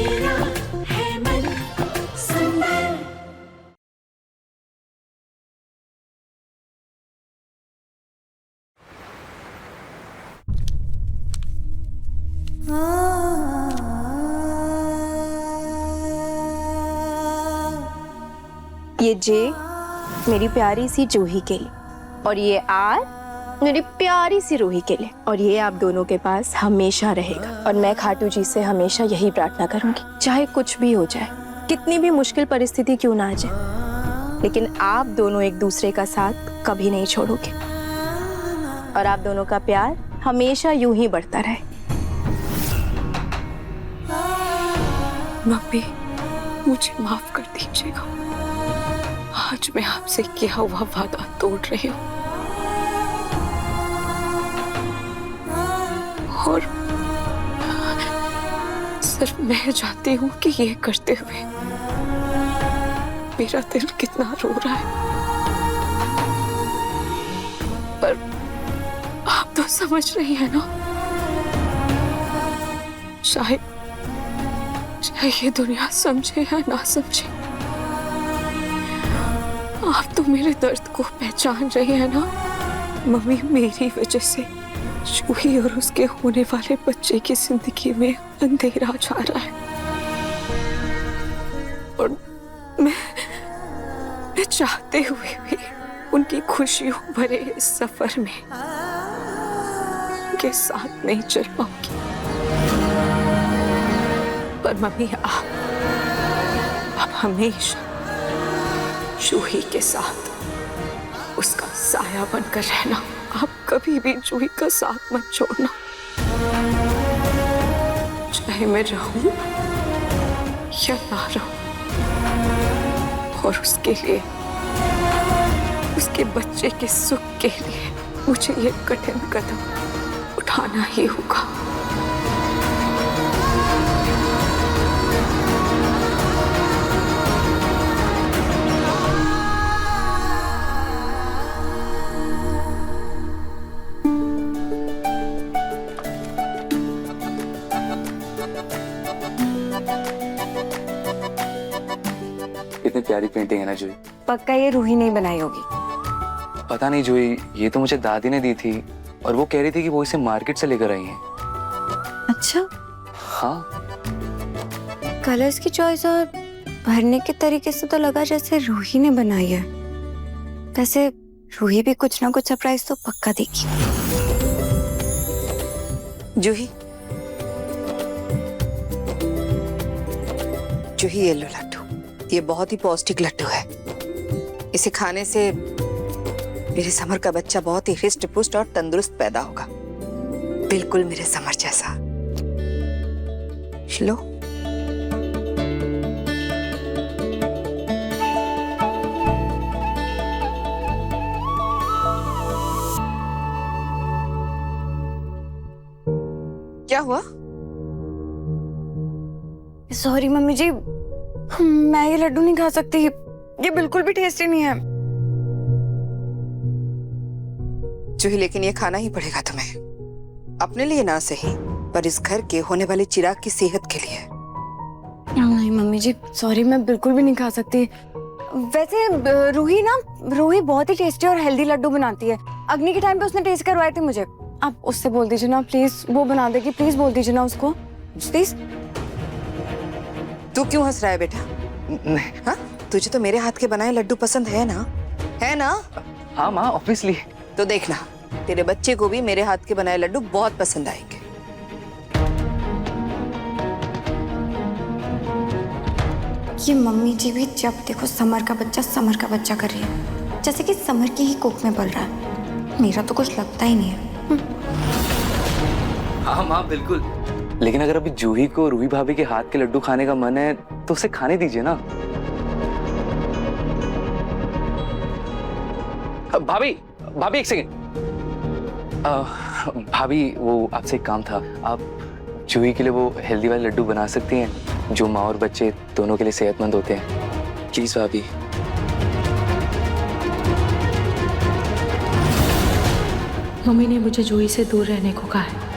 मेरा है मन सुंदर। ये जे मेरी प्यारी सी जूही के लिए और ये आर मेरी प्यारी सी रूही के लिए, और ये आप दोनों के पास हमेशा रहेगा। और मैं खाटू जी से हमेशा यही प्रार्थना करूंगी, चाहे कुछ भी हो जाए, कितनी भी मुश्किल परिस्थिति क्यों ना आ जाए, लेकिन आप दोनों एक दूसरे का साथ कभी नहीं छोड़ोगे और आप दोनों का प्यार हमेशा यूं ही बढ़ता रहे। मम्मी, मुझे माफ कर दीजिएगा। आज मैं आपसे किया हुआ वादा तोड़ रही हूँ और सिर्फ मैं जानती हूँ कि ये करते हुए मेरा दिल कितना रो रहा है, पर आप तो समझ रही हैं ना। शायद ये दुनिया समझे या ना समझे, आप तो मेरे दर्द को पहचान रही हैं ना। मम्मी, मेरी वजह से जूही और उसके होने वाले बच्चे की जिंदगी में अंधेरा छा रहा है और मैं चाहते हुए भी उनकी खुशियों भरे इस सफर में उनके साथ नहीं चल पाऊंगी। पर मम्मी, आप हमेशा जूही के साथ उसका साया बनकर रहना। आप कभी भी जूही का साथ मत छोड़ना, चाहे मैं रहूं या ना रहूं। और उसके लिए, उसके बच्चे के सुख के लिए मुझे ये कठिन कदम उठाना ही होगा। कितनी प्यारी पेंटिंग है ना जूही। पक्का ये रूही नहीं बनाई होगी। पता नहीं जूही, ये तो मुझे दादी ने दी थी और वो कह रही थी कि वो इसे मार्केट से लेकर आई है। अच्छा, हाँ। कलर्स की चॉइस और भरने के तरीके से तो लगा जैसे रूही ने बनाई है। वैसे रूही भी कुछ ना कुछ सरप्राइज तो पक्का देगी। जूही, जूही, ये लो लड्डू। ये बहुत ही पौष्टिक लड्डू है। इसे खाने से मेरे समर का बच्चा बहुत ही हृष्ट पुष्ट और तंदुरुस्त पैदा होगा, बिल्कुल मेरे समर जैसा। लो। क्या हुआ? सॉरी मम्मी जी, मैं ये लड्डू नहीं खा सकती। ये बिल्कुल भी टेस्टी नहीं है। जूही, लेकिन ये खाना ही पड़ेगा तुम्हें, अपने लिए ना सही पर इस घर के होने वाले चिराग की सेहत के लिए। नहीं मम्मी जी, सॉरी, मैं बिल्कुल भी नहीं खा सकती। वैसे रूही बहुत ही टेस्टी और हेल्दी लड्डू बनाती है। अग्नि के टाइम पे उसने टेस्ट करवाए थे मुझे। आप उससे बोल दीजिए ना प्लीज, वो बना देगी। प्लीज बोल दीजिए ना उसको प्लीज। तू क्यों हंस रहा है बेटा? हाँ, तुझे तो मेरे हाथ के बनाए लड्डू पसंद है ना? है ना? हाँ माँ, ऑब्वियसली। तो देखना, तेरे बच्चे को भी मेरे हाथ के बनाए लड्डू बहुत पसंद आएंगे। ये मम्मी जी भी जब देखो समर का बच्चा कर रही है, जैसे कि समर की ही कोख में पल रहा है। मेरा तो कुछ लगता ही नहीं है। हाँ माँ, बिल्कुल। लेकिन अगर अभी जूही को रूही भाभी के हाथ के लड्डू खाने का मन है तो उसे खाने दीजिए ना। भाभी, भाभी एक सेकंड। भाभी, वो आपसे एक काम था। आप जूही के लिए वो हेल्दी वाले लड्डू बना सकती हैं जो माँ और बच्चे दोनों के लिए सेहतमंद होते हैं? प्लीज भाभी। मम्मी ने मुझे जूही से दूर रहने को कहा है,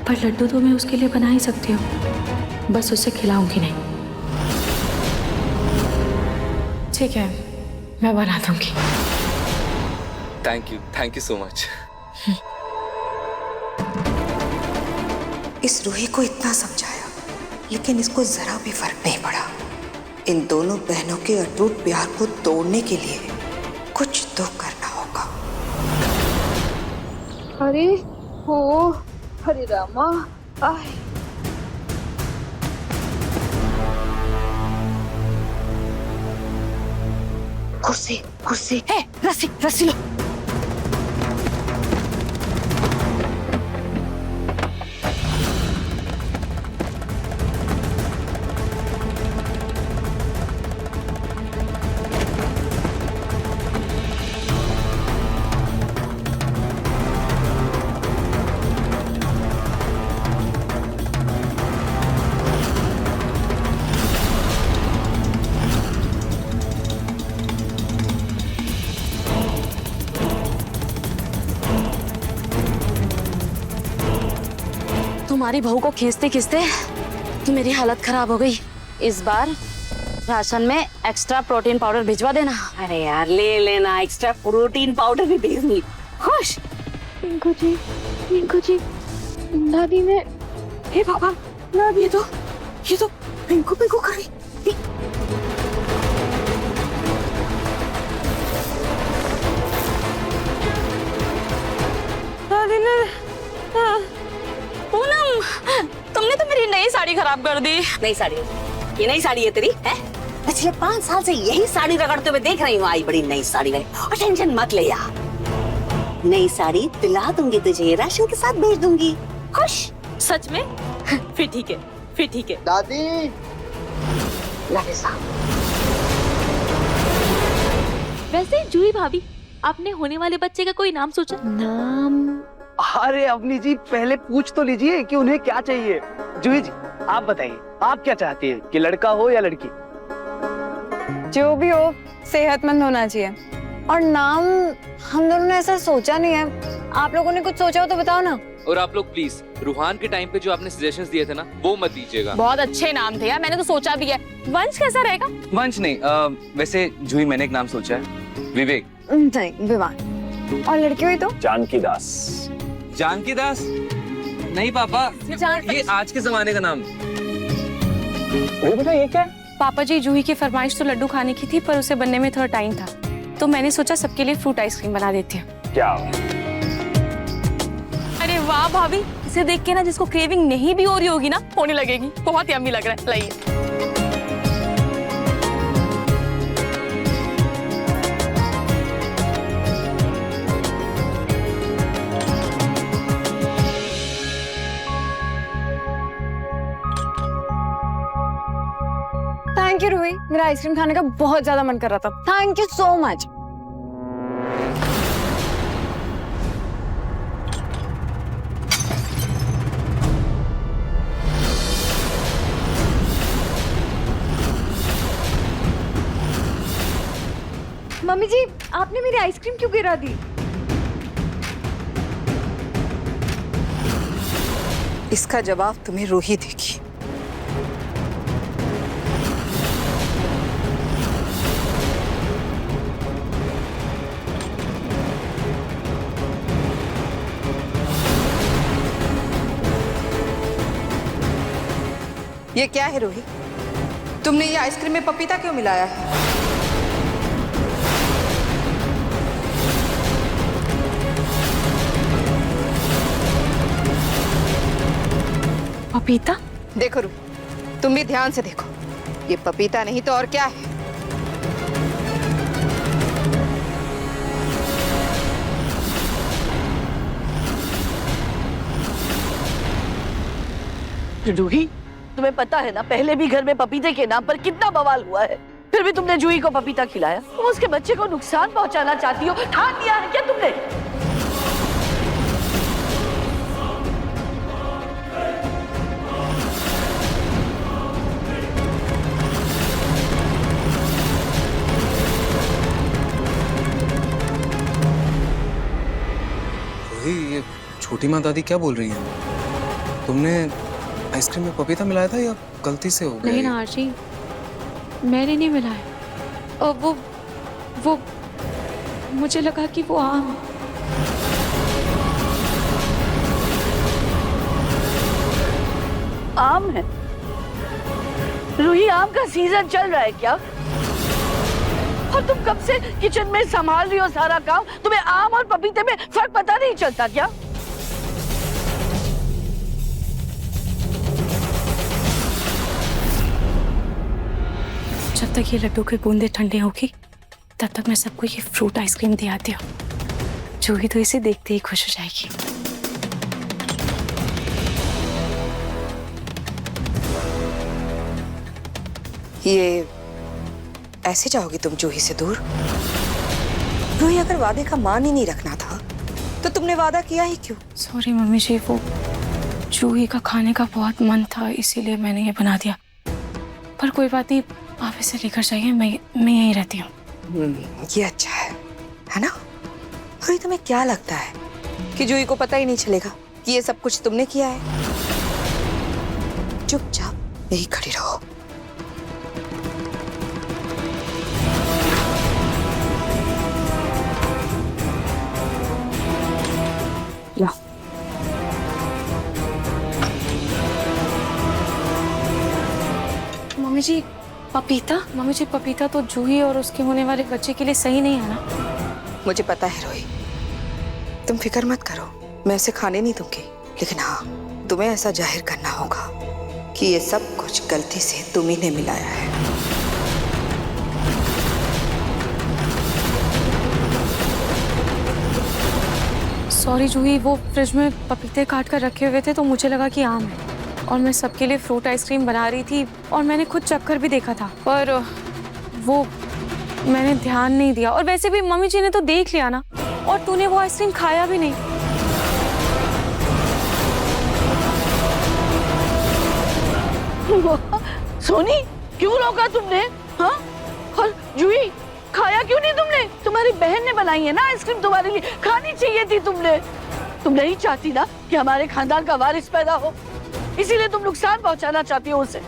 पर लड्डू तो मैं उसके लिए बना ही सकती हूँ। बस उसे खिलाऊंगी नहीं। ठीक है, मैं बना दूंगी। Thank you so much. इस रूही को इतना समझाया, लेकिन इसको जरा भी फर्क नहीं पड़ा। इन दोनों बहनों के अटूट प्यार को तोड़ने के लिए कुछ तो करना होगा। अरे हो, हरे रामा, आय। कुर्सी है, रस्सी लो। तुम्हारी बहू को खींचते खींचते मेरी हालत खराब हो गई। इस बार राशन में एक्स्ट्रा प्रोटीन पाउडर भिजवा देना। अरे यार ले लेना, एक्स्ट्रा प्रोटीन पाउडर भी भेजनी। खुश रिंकू जी, दादी ने, हे बाबा, दादी ये तो पिंकू कर रही। दादी ने, पूनम, तुमने तो मेरी नई साड़ी खराब कर दी। नई साड़ी, ये नई साड़ी है तेरी है? पिछले 5 साल से यही साड़ी रगड़ते हुए देख रही हूँ। आई बड़ी नई साड़ी गई, और टेंशन मत ले यार, नई साड़ी दिला दूंगी तुझे, राशन के साथ भेज दूंगी। खुश? सच में? फिर ठीक है। दादी, वैसे जूही भाभी, आपने होने वाले बच्चे का कोई नाम सोचा? नाम? अरे अवनी जी पहले पूछ तो लीजिए कि उन्हें क्या चाहिए। जूही जी आप बताइए, आप क्या चाहती हैं, कि लड़का हो या लड़की? जो भी हो, सेहतमंद होना चाहिए। और नाम हम दोनों ने ऐसा सोचा नहीं है। आप लोगों ने कुछ सोचा हो तो बताओ ना। और आप लोग प्लीज रूहान के टाइम पे जो आपने सजेशंस दिए थे ना, वो मत दीजिएगा। बहुत अच्छे नाम थे यार, मैंने तो सोचा भी है। वंश कैसा रहेगा? वंश नहीं, वैसे जूही मैंने एक नाम सोचा है, विवेक। नहीं, विवान। और लड़की हुई तो जानकी दास। जानकी दास? नहीं पापा, ये आज के जमाने का नाम। बेटा ये क्या है? पापा जी, जूही की फरमाइश तो लड्डू खाने की थी, पर उसे बनने में थोड़ा टाइम था, तो मैंने सोचा सबके लिए फ्रूट आइसक्रीम बना देती हूँ। क्या? अरे वाह भाभी, इसे देख के ना जिसको क्रेविंग नहीं भी हो रही होगी ना, होने लगेगी। बहुत यम्मी लग रहा है, लाइए। थैंक यू रूही, मेरा आइसक्रीम खाने का बहुत ज्यादा मन कर रहा था। Thank you so much. Mummy जी, आपने मेरी आइसक्रीम क्यों गिरा दी? इसका जवाब तुम्हें रूही देगी। ये क्या है रूही? तुमने ये आइसक्रीम में पपीता क्यों मिलाया है? पपीता? देखो रूही, तुम भी ध्यान से देखो, ये पपीता नहीं तो और क्या है? जूही, तुम्हें पता है ना, पहले भी घर में पपीते के नाम पर कितना बवाल हुआ है, फिर भी तुमने जूही को पपीता खिलाया। तुम उसके बच्चे को नुकसान पहुंचाना चाहती हो, ठान लिया है क्या तुमने? ये छोटी माँ दादी क्या बोल रही है? तुमने आइसक्रीम में पपीता मिलाया था या गलती से हो गया? नहीं ना आरजी, मैंने नहीं मिलाया। और वो मुझे लगा कि वो आम। आम है? रूही, आम का सीजन चल रहा है क्या? और तुम कब से किचन में संभाल रही हो सारा काम? तुम्हें आम और पपीते में फर्क पता नहीं चलता क्या? जब तक ये लड्डू की बूंदें ठंडी होगी तब तक मैं सबको ये फ्रूट आइसक्रीम दे आती हूँ। जूही तो इसे देखते ही खुश हो जाएगी। ये ऐसे जाओगी तुम जूही से दूर? रूही, अगर वादे का मान ही नहीं रखना था तो तुमने वादा किया ही क्यों? सॉरी मम्मी जी, वो जूही का खाने का बहुत मन था इसीलिए मैंने ये बना दिया। पर कोई बात नहीं, आप इसे लेकर जाइए, मैं यहीं रहती हूँ। ये अच्छा है ना? रूही, तुम्हें क्या लगता है कि जूही को पता ही नहीं चलेगा कि ये सब कुछ तुमने किया है? चुपचाप यही खड़ी रहो। ला। मम्मी जी पपीता? मम्मी जी पपीता तो जूही और उसके होने वाले बच्चे के लिए सही नहीं है ना? मुझे पता है रोही, तुम फिक्र मत करो, मैं इसे खाने नहीं दूंगी। लेकिन हाँ, तुम्हें ऐसा जाहिर करना होगा कि ये सब कुछ गलती से तुम ही ने मिलाया है। सॉरी जूही, वो फ्रिज में पपीते काट कर रखे हुए थे तो मुझे लगा कि आम है, और मैं सबके लिए फ्रूट आइसक्रीम बना रही थी और मैंने खुद चखकर भी देखा था, पर वो मैंने ध्यान नहीं दिया। और वैसे भी मम्मी जी ने तो देख लिया ना, और तूने वो आइसक्रीम खाया भी नहीं। सोनी, क्यों रोका तुमने? हाँ? और जूही, खाया क्यों नहीं तुमने? तुम्हारी बहन ने बनाई है ना आइसक्रीम, तुम्हारे लिए खानी चाहिए थी तुमने। तुम नहीं चाहती ना कि हमारे खानदान का वारिस पैदा हो, इसीलिए तुम नुकसान पहुंचाना चाहती हो उसे।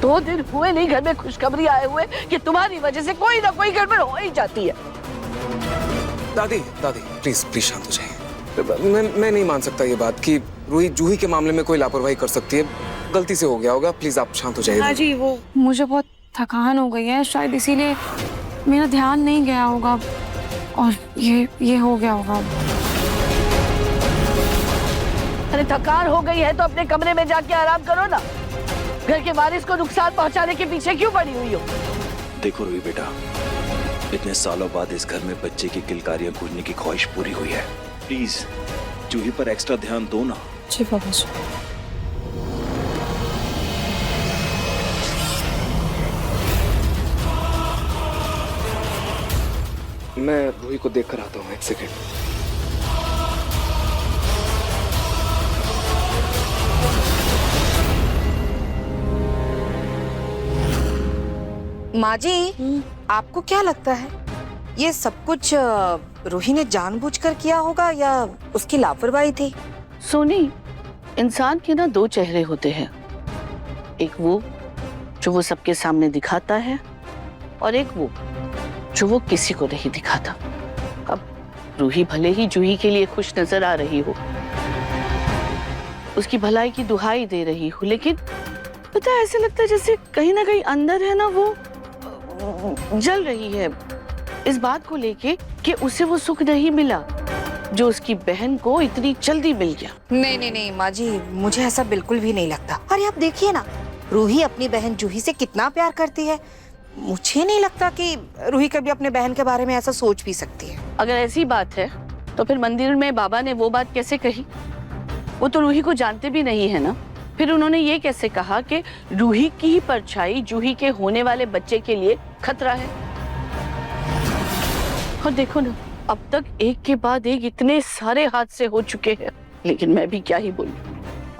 2 दिन हुए नहीं घर में खुशखबरी आए हुए कि तुम्हारी वजह से कोई ना कोई गड़बड़ हो ही जाती है। दादी प्लीज शांत हो जाइए। मैं नहीं मान सकता ये बात कि रूही जूही के मामले में कोई लापरवाही कर सकती है। गलती से हो गया होगा, प्लीज आप शांत हो जाइए। हाँ जी, वो मुझे बहुत थकान हो गई है, शायद इसीलिए मेरा ध्यान नहीं गया होगा और ये हो गया होगा। अरे थकान हो गई है तो अपने कमरे में जाके आराम करो ना। घर के वारिस को नुकसान पहुंचाने के पीछे क्यों पड़ी हुई हो? देखो रूही बेटा, इतने सालों बाद इस घर में बच्चे की किलकारियां गूंजने की ख्वाहिश पूरी हुई है। प्लीज जूही पर एक्स्ट्रा ध्यान दो ना। जी बाबा जी। मैं रूही को देख कर आता हूँ, 1 सेकेंड। माँ जी, आपको क्या लगता है ये सब कुछ रूही ने जानबूझकर किया होगा या उसकी लापरवाही थी? सोनी, इंसान के ना 2 चेहरे होते हैं, एक वो जो वो सबके सामने दिखाता है और एक वो जो वो किसी को नहीं दिखाता। अब रूही भले ही जूही के लिए खुश नजर आ रही हो, उसकी भलाई की दुहाई दे रही हो, लेकिन पता है ऐसे लगता है जैसे कहीं ना कहीं अंदर है ना वो जल रही है इस बात को लेके कि उसे वो सुख नहीं मिला जो उसकी बहन को इतनी जल्दी मिल गया। नहीं माँ जी, मुझे ऐसा बिल्कुल भी नहीं लगता। अरे आप देखिए ना, रूही अपनी बहन जूही से कितना प्यार करती है। मुझे नहीं लगता कि रूही कभी अपने बहन के बारे में ऐसा सोच भी सकती है। अगर ऐसी बात है तो फिर मंदिर में बाबा ने वो बात कैसे कही? वो तो रूही को जानते भी नहीं है ना। फिर उन्होंने ये कैसे कहा कि रूही की ही परछाई जूही के होने वाले बच्चे के लिए खतरा है? और देखो ना, अब तक एक के बाद एक इतने सारे हादसे हो चुके हैं, लेकिन मैं भी क्या ही बोलूं।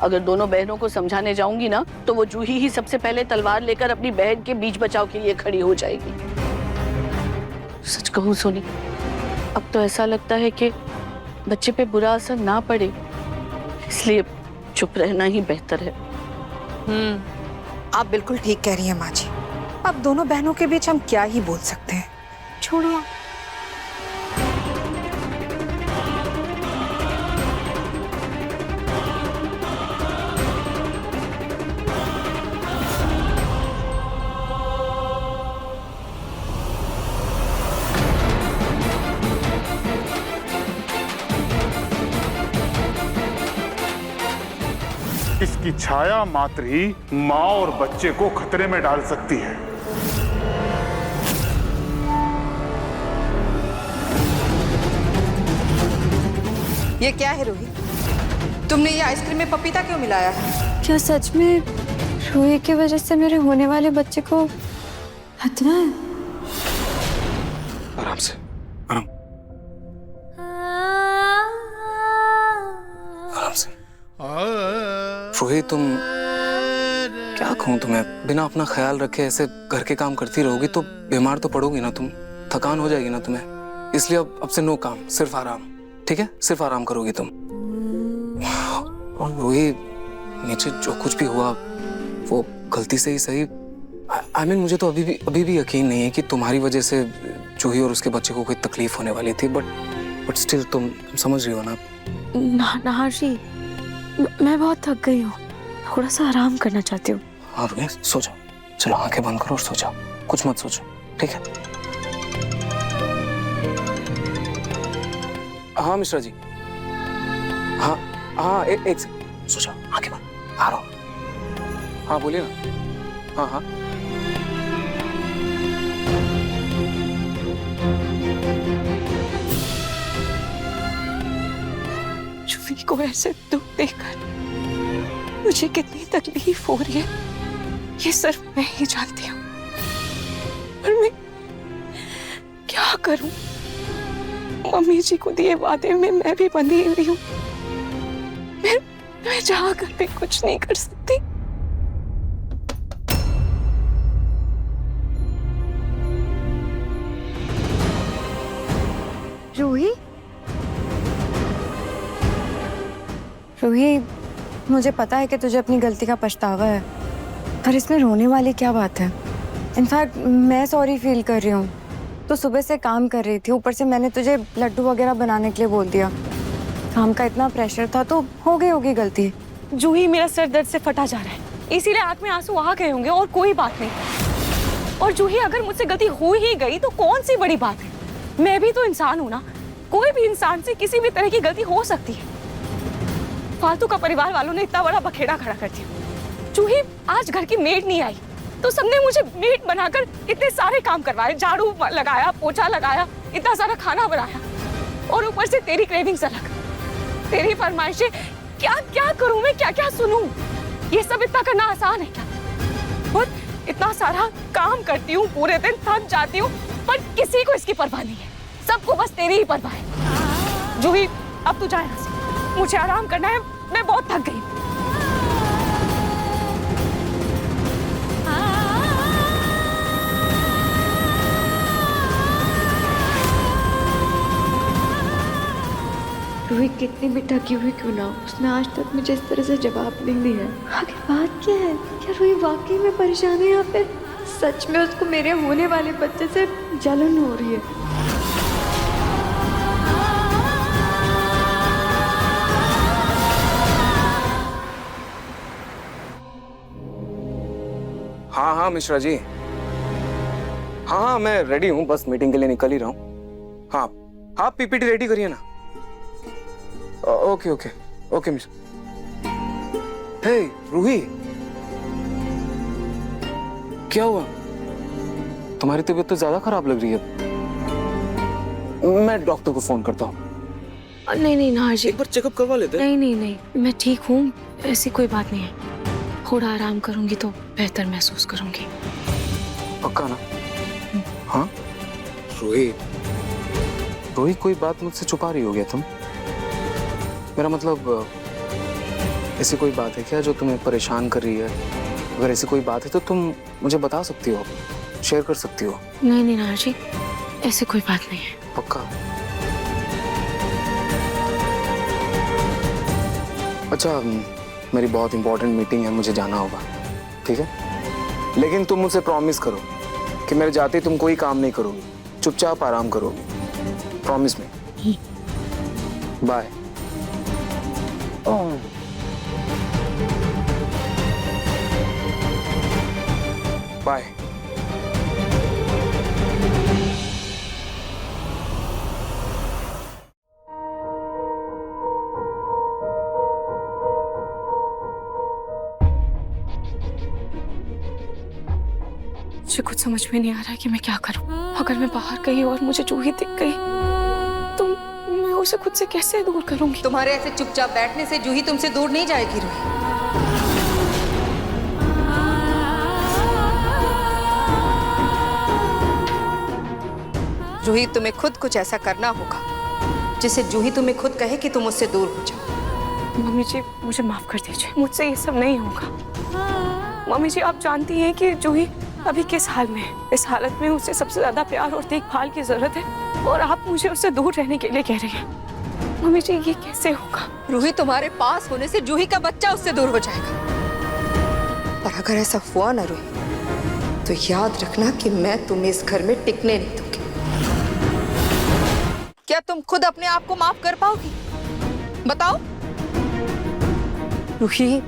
अगर दोनों बहनों को समझाने जाऊंगी ना तो वो जूही ही सबसे पहले तलवार लेकर अपनी बहन के बीच बचाव के लिए खड़ी हो जाएगी। सच कहूं सोनी, अब तो ऐसा लगता है कि बच्चे पे बुरा असर ना पड़े, इसलिए चुप रहना ही बेहतर है। आप बिल्कुल ठीक कह रही हैं माँ जी। अब दोनों बहनों के बीच हम क्या ही बोल सकते हैं। छोड़िए। इसकी छाया मात्र ही माँ और बच्चे को खतरे में डाल सकती है। ये क्या है रूही? तुमने ये आइसक्रीम में पपीता क्यों मिलाया है? क्या सच में रूही की वजह से मेरे होने वाले बच्चे को खतरा है? आराम से, आराम आराम से। रूही, तुम, क्या कहूँ तुम्हें, बिना अपना ख्याल रखे ऐसे घर के काम करती रहोगी तो बीमार तो पड़ोगी ना तुम, थकान हो जाएगी ना तुम्हें। इसलिए अब से नो काम, सिर्फ आराम, ठीक है? सिर्फ आराम करोगी तुम। और रूही, नीचे जो कुछ भी हुआ वो गलती से ही सही। आई मीन, मुझे तो अभी भी यकीन नहीं है कि तुम्हारी वजह से जूही और उसके बच्चे को कोई तकलीफ होने वाली थी, बट स्टिल तुम समझ रही हो ना? ना हर्षी, मैं बहुत थक गई हूँ, थोड़ा सा आराम करना चाहती हूँ। हाँ रूही, सो जाओ, चलो आंखें बंद करो और सो जाओ, कुछ मत सोचो, ठीक है? हाँ मिश्रा जी, हाँ हाँ, एक सेकंड, सो जाओ, आंखें बंद, आ रहा हूँ। हाँ बोलिए ना। हाँ हाँ, जूही को ऐसे दुख देखकर मुझे कितनी तकलीफ हो रही है ये सिर्फ मैं ही जानती हूँ। पर मैं क्या करूं? मम्मी जी को दिए वादे में मैं भी बंधी हुई हूँ। मैं चाह कर भी कुछ नहीं कर सकती। रूही, रूही, मुझे पता है कि तुझे अपनी गलती का पछतावा है, पर इसमें रोने वाली क्या बात है? इनफैक्ट मैं सॉरी फील कर रही हूँ। तो सुबह से काम कर रही थी, ऊपर से मैंने तुझे लड्डू वगैरह बनाने के लिए बोल दिया। काम का इतना प्रेशर था तो हो गई होगी गलती। जूही, मेरा सर दर्द से फटा जा रहा है, इसीलिए आंख में आंसू आ गए होंगे और कोई बात नहीं। और जूही, अगर मुझसे गलती हो ही गई तो कौन सी बड़ी बात है? मैं भी तो इंसान हूं ना, कोई भी इंसान से किसी भी तरह की गलती हो सकती है। फालतू का परिवार वालों ने इतना बड़ा बखेड़ा खड़ा कर दिया। जूही, आज घर की मेड नहीं आई तो सबने मुझे मेड बनाकर इतने सारे काम करवाए, झाड़ू लगाया, पोछा लगाया, इतना सारा खाना बनाया, और ऊपर से तेरी क्रेविंग्स अलग, तेरी फरमाइशें। क्या क्या करूं मैं, क्या क्या सुनूं? ये सब इतना करना आसान है क्या? और इतना सारा काम करती हूँ, पूरे दिन थक जाती हूँ, पर किसी को इसकी परवाह नहीं है। सबको बस तेरी ही परवाह है। जूही, अब तू जा यहाँ से, मुझे आराम करना है, मैं बहुत थक गई। रूही कितनी भी थकी हुई क्यों ना, उसने आज तक मुझे इस तरह से जवाब नहीं दिया। आखिर बात क्या है? क्या रूही वाकई में परेशान है या फिर सच में उसको मेरे होने वाले बच्चे से जलन हो रही है? हाँ हाँ मिश्रा जी, हाँ हाँ मैं रेडी हूँ, बस मीटिंग के लिए निकल ही रहा हूँ। हाँ हाँ, पीपीटी रेडी करिए ना। Okay okay okay Mishra. Hey Ruhi, क्या हुआ? तुम्हारी तबीयत तो ज्यादा खराब लग रही है। मैं डॉक्टर को फोन करता हूँ। नहीं ना हर्षी, एक बार चेकअप करवा लेते हैं। नहीं, मैं ठीक हूँ, ऐसी कोई बात नहीं है। थोड़ा आराम करूंगी तो बेहतर महसूस करूंगी। पक्का ना? हाँ रूही, रूही कोई बात मुझसे छुपा रही हो गया तुम? मेरा मतलब, ऐसी कोई बात है क्या जो तुम्हें परेशान कर रही है? अगर ऐसी कोई बात है तो तुम मुझे बता सकती हो, शेयर कर सकती हो। नहीं हर्षी, ऐसी कोई बात नहीं है। पक्का? अच्छा मेरी बहुत इंपॉर्टेंट मीटिंग है, मुझे जाना होगा, ठीक है? लेकिन तुम मुझसे प्रॉमिस करो कि मेरे जाते ही तुम कोई काम नहीं करोगी, चुपचाप आराम करोगी, प्रॉमिस में। बाय। बाय। मुझे कुछ समझ में नहीं आ रहा है कि मैं क्या करूं। अगर मैं बाहर गई और मुझे जूही दिख गई तो मैं उसे खुद से कैसे दूर करूंगी? तुम्हारे ऐसे चुपचाप बैठने से जूही तुमसे दूर नहीं जाएगी रूही। जूही, तुम्हें खुद कुछ ऐसा करना होगा जिससे जूही तुम्हें खुद कहे कि तुम उससे दूर हो जाओ। मम्मी जी मुझे माफ कर दीजिए, मुझसे ये सब नहीं होगा। मम्मी जी आप जानती हैं कि जूही अभी किस हाल में है। इस हालत में उसे सबसे ज्यादा प्यार और देखभाल की जरूरत है और आप मुझे उससे दूर रहने के लिए कह रही हैं। मम्मी जी ये कैसे होगा? रूही, तुम्हारे पास होने से जूही का बच्चा उससे दूर हो जाएगा। और अगर ऐसा हुआ ना रूही, तो याद रखना कि मैं तुम्हें इस घर में टिकने नहीं दूंगी। क्या तुम खुद अपने आप को माफ कर पाओगी? बताओ। रूही,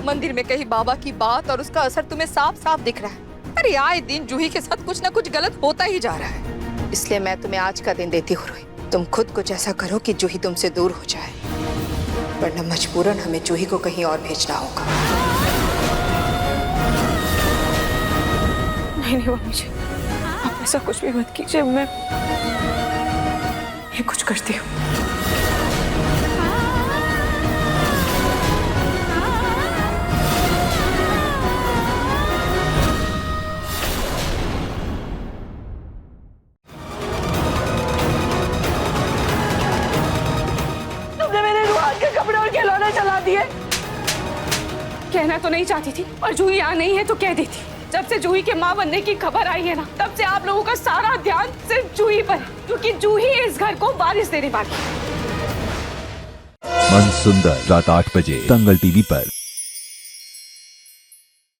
मंदिर में कही बाबा की बात और उसका असर तुम्हें साफ साफ दिख रहा है। अरे आए दिन जूही के साथ कुछ ना कुछ गलत होता ही जा रहा है। इसलिए मैं तुम्हें आज का दिन देती हूँ रूही। तुम खुद कुछ ऐसा करो कि जूही तुमसे दूर हो जाए, वरना मजबूरन हमें जूही को कहीं और भेजना होगा। नहीं नहीं मम्मी जी, आप ऐसा कुछ भी मत कीजिए, मैं ये कुछ करती हूँ। कहना तो नहीं चाहती थी और जूही यहाँ नहीं है तो कह देती। जब से जूही के माँ बनने की खबर आई है ना, तब से आप लोगों का सारा ध्यान सिर्फ जूही पर है, क्योंकि जूही इस घर को वारिस देने वाली है। मन सुंदर रात 8 बजे दंगल टीवी पर।